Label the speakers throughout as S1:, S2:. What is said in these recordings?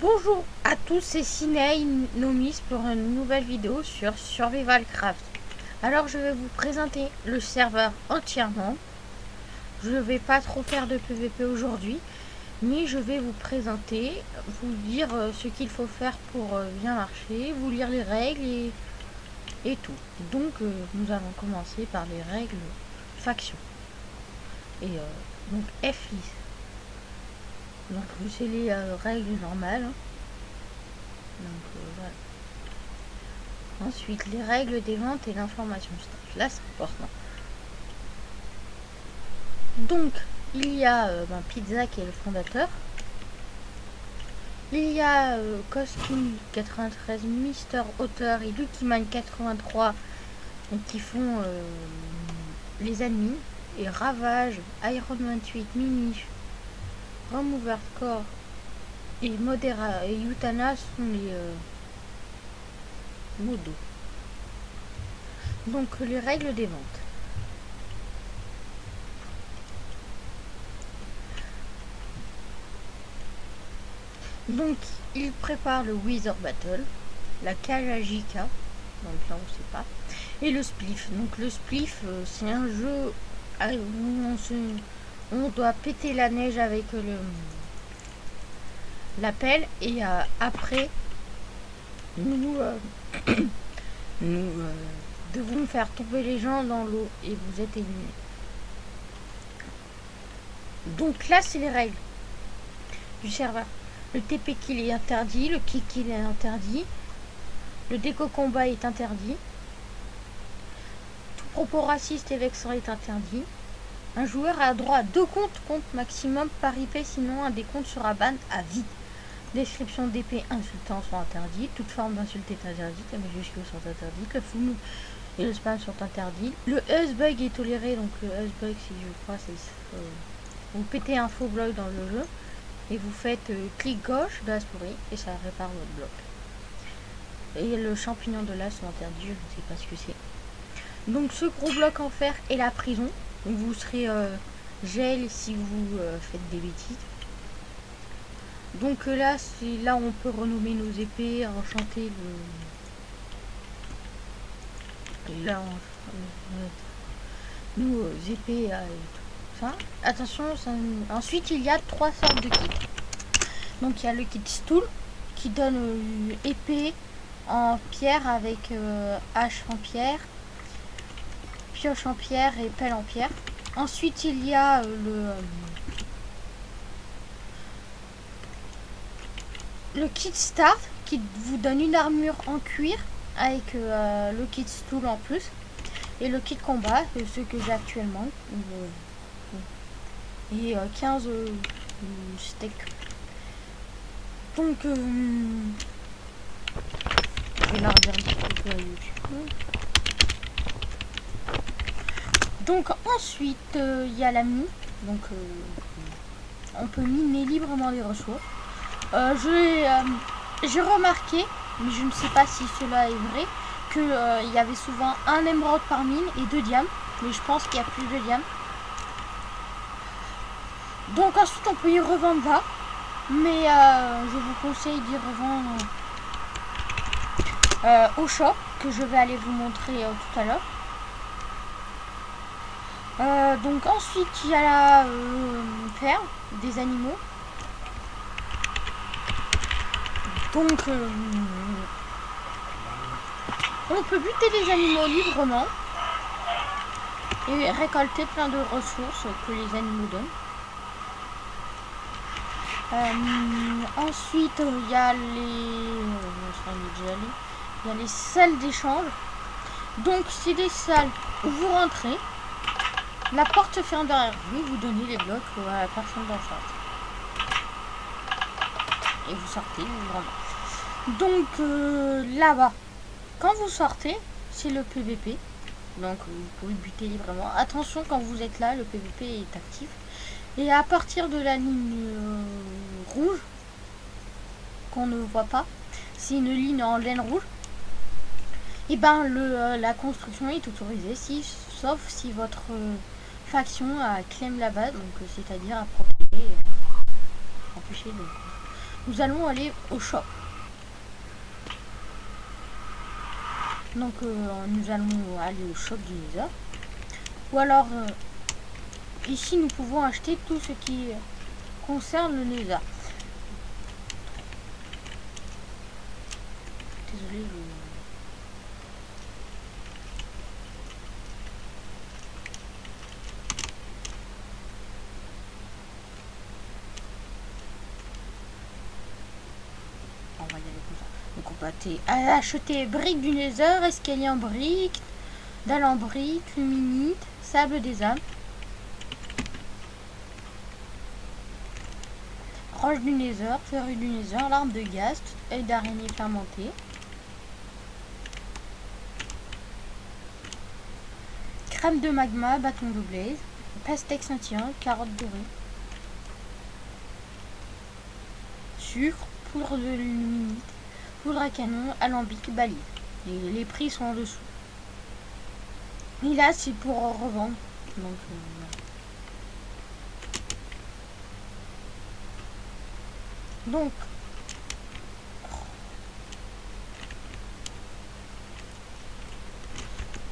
S1: Bonjour à tous, c'est Ciney Nomis pour une nouvelle vidéo sur Survival Craft. Alors je vais vous présenter le serveur entièrement. Je ne vais pas trop faire de PVP aujourd'hui, mais je vais vous présenter, vous dire ce qu'il faut faire pour bien marcher, vous lire les règles et tout. Donc nous allons commencer par les règles faction. Et donc FI. Donc c'est les règles normales. Donc voilà. Ensuite les règles des ventes et l'information staff. Là c'est important. Donc il y a Pizza qui est le fondateur. Il y a Coskin 93, Mister Auteur et Lukiman 83 qui font les ennemis. Et Ravage, Iron 28, Mini, Remover Core et Modera et Utana sont les modos. Donc les règles des ventes. Donc il prépare le Wither Battle, la Kajajika, dans le plan on sait pas, et le Spliff. Donc le Spliff c'est un jeu où on doit péter la neige avec la pelle et après nous devons faire tomber les gens dans l'eau et vous êtes éliminés. Donc là c'est les règles du serveur. Le TP kill est interdit, le kick kill est interdit, le déco combat est interdit, tout propos raciste et vexant est interdit. Un joueur a droit à 2 comptes maximum par IP, sinon un des comptes sera ban à vie. Description d'épée insultants sont interdits, toute forme d'insulte est interdite, les majuscules sont interdites, le full et le spam sont interdits. Le Hussbug est toléré, donc le Hussbug, si je crois, c'est vous pétez un faux bloc dans le jeu et vous faites clic gauche de la souris et ça répare votre bloc. Et le champignon de l'as sont interdits, je ne sais pas ce que c'est. Donc ce gros bloc en fer est la prison. Vous serez gel si vous faites des bêtises. Donc là, c'est là où on peut renommer nos épées, enchanter nos épées. Enfin, attention, ensuite il y a 3 sortes de kits. Donc il y a le kit stool qui donne épée en pierre avec hache en pierre, pioche en pierre et pelle en pierre. Ensuite il y a le kit start qui vous donne une armure en cuir avec le kit stool en plus. Et le kit combat, c'est ce que j'ai actuellement. Et 15 steaks. Donc je vais leur dire un petit peu à YouTube. Donc ensuite il y a la mine. Donc on peut miner librement les ressources. J'ai remarqué, mais je ne sais pas si cela est vrai, que il y avait souvent un émeraude par mine et 2 diamants. Mais je pense qu'il y a plus de diamants. Donc ensuite on peut y revendre là. Mais je vous conseille d'y revendre au shop que je vais aller vous montrer tout à l'heure. Donc ensuite il y a la ferme des animaux. Donc on peut buter des animaux librement et récolter plein de ressources que les animaux donnent. Ensuite il y a les salles d'échange. Donc c'est des salles où vous rentrez, la porte se ferme derrière vous, vous donnez les blocs à la personne d'en face et vous sortez, vous ramassez. Donc là-bas, quand vous sortez, c'est le PVP. Donc vous pouvez buter librement. Attention, quand vous êtes là, le PVP est actif. Et à partir de la ligne rouge, qu'on ne voit pas, c'est une ligne en laine rouge, et ben la construction est autorisée, sauf si votre faction claim là-bas, donc c'est-à-dire à protéger, empêcher de nous allons aller au shop. Donc nous allons aller au shop du Nether. Ou alors ici nous pouvons acheter tout ce qui concerne le Nether. Désolé, on va y aller comme ça. Donc on va acheter briques du Nether, escalier en briques, dalle en briques, luminite, sable des âmes, roche du Nether, ferrure du Nether, larme de gaz, œil d'araignée fermenté, crème de magma, bâton de blaze, pastèque scintillante, carotte dorée, sucre, poudre de luminite, poudre à canon, alambic, balise. Et les prix sont en dessous. Et là c'est pour revendre. Donc donc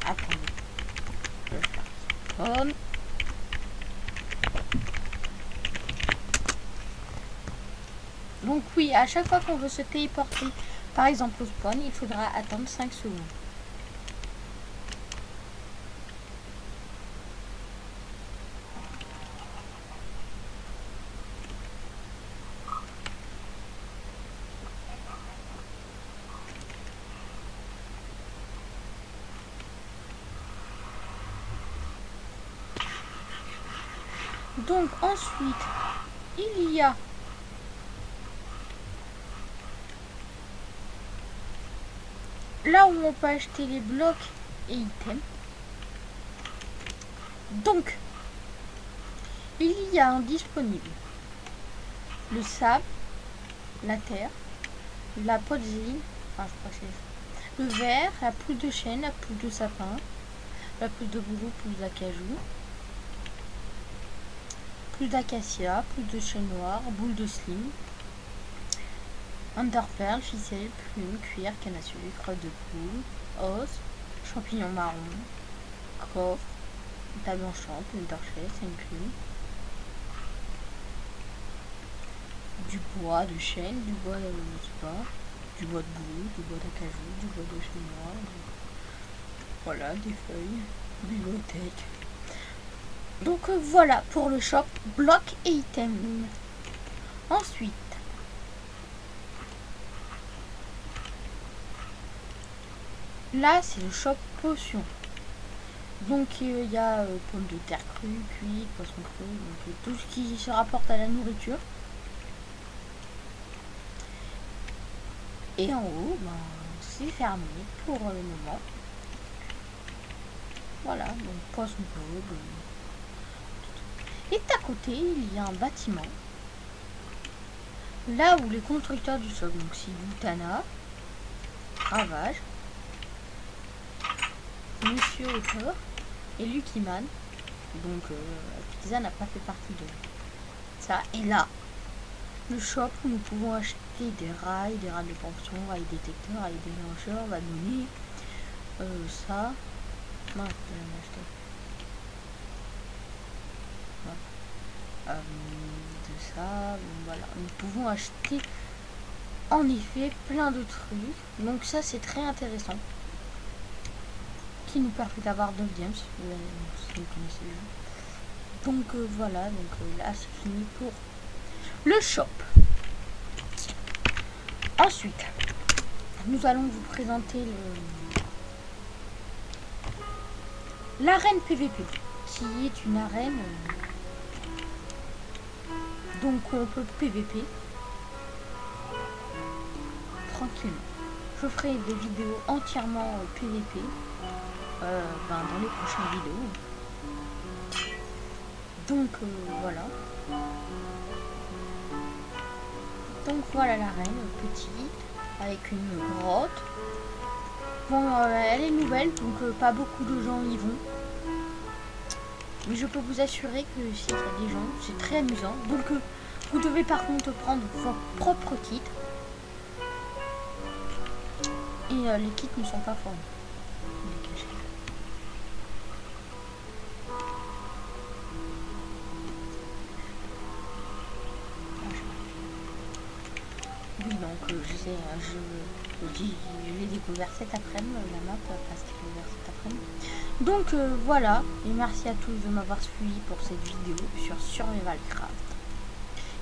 S1: attendez. Je vais faire ça. Donc oui, à chaque fois qu'on veut se téléporter, par exemple au spawn, il faudra attendre 5 secondes. Donc ensuite, il y a là où on peut acheter les blocs et items. Donc, il y a un disponible. Le sable, la terre, la podzine, enfin je crois que c'est le verre, la poudre de chêne, la poudre de sapin, la poudre de bouleau, poudre d'acajou, poudre d'acacia, poudre de chêne noir, boule de slim, underpearl, ficelle, plume, cuir, canne à sucre, de poule, os, champignons marron, coffre, table blanchante, une torchette, une plume, du bois de chêne, du bois de sport, du bois de boule, du bois d'acajou, du bois de chêne noir, voilà, des feuilles, bibliothèque. Donc voilà pour le shop bloc et item. Ensuite, là c'est le shop potion. Donc il y a pommes de terre crue, cuite, poisson cru, donc tout ce qui se rapporte à la nourriture. Et en haut, ben, c'est fermé pour le moment. Voilà, donc poisson cru. Et à côté, il y a un bâtiment. Là où les constructeurs du sol, donc c'est Lutana, Ravage, Monsieur Auteur et Lucky-Man. Donc Pizza n'a pas fait partie de ça. Et là, le shop où nous pouvons acheter des rails de pension, rails détecteurs, rails déclencheurs, va donner ça. Non, je peux l'acheter. De ça, bon, voilà, nous pouvons acheter en effet plein de trucs, donc ça c'est très intéressant, qui nous permet d'avoir 9 games si vous connaissez le jeu. Donc voilà, donc là c'est fini pour le shop. Ensuite nous allons vous présenter l'arène PVP, qui est une arène donc on peut PVP tranquillement. Je ferai des vidéos entièrement PVP dans les prochaines vidéos. Donc voilà. Donc voilà l'arène petite avec une grotte. Bon, elle est nouvelle, donc pas beaucoup de gens y vont. Mais je peux vous assurer que s'il y a des gens, c'est très amusant. Donc Vous devez par contre prendre vos propres kits. Et les kits ne sont pas fournis. Oui, donc je l'ai découvert cet après-midi, la map, parce qu'il est ouvert cet après-midi. Donc voilà, et merci à tous de m'avoir suivi pour cette vidéo sur Survival Craft,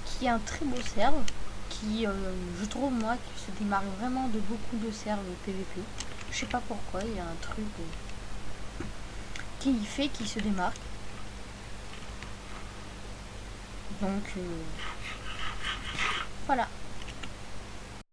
S1: qui est un très beau serve, qui je trouve moi qui se démarque vraiment de beaucoup de serves PVP. Je sais pas pourquoi, il y a un truc qui fait qu'il se démarque. Donc voilà.